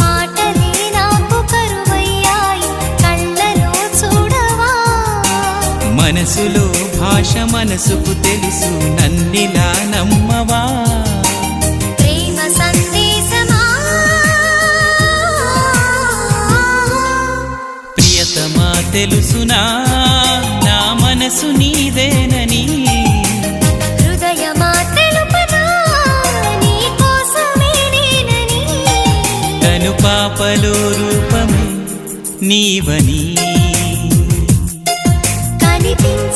మాటలే నాకు కరువయ్యాయి కళ్ళలో చూడవా మనసులో భాష మనసుకు తెలుసు నన్నిలా నమ్మవా ప్రేమ సందేశమా ప్రియతమా తెలుసునా నా మనసు నీదేనని హృదయమా తెలుపనా నీ కోసమే నేనని కను పాపలో రూపమే నీవని కనిపించ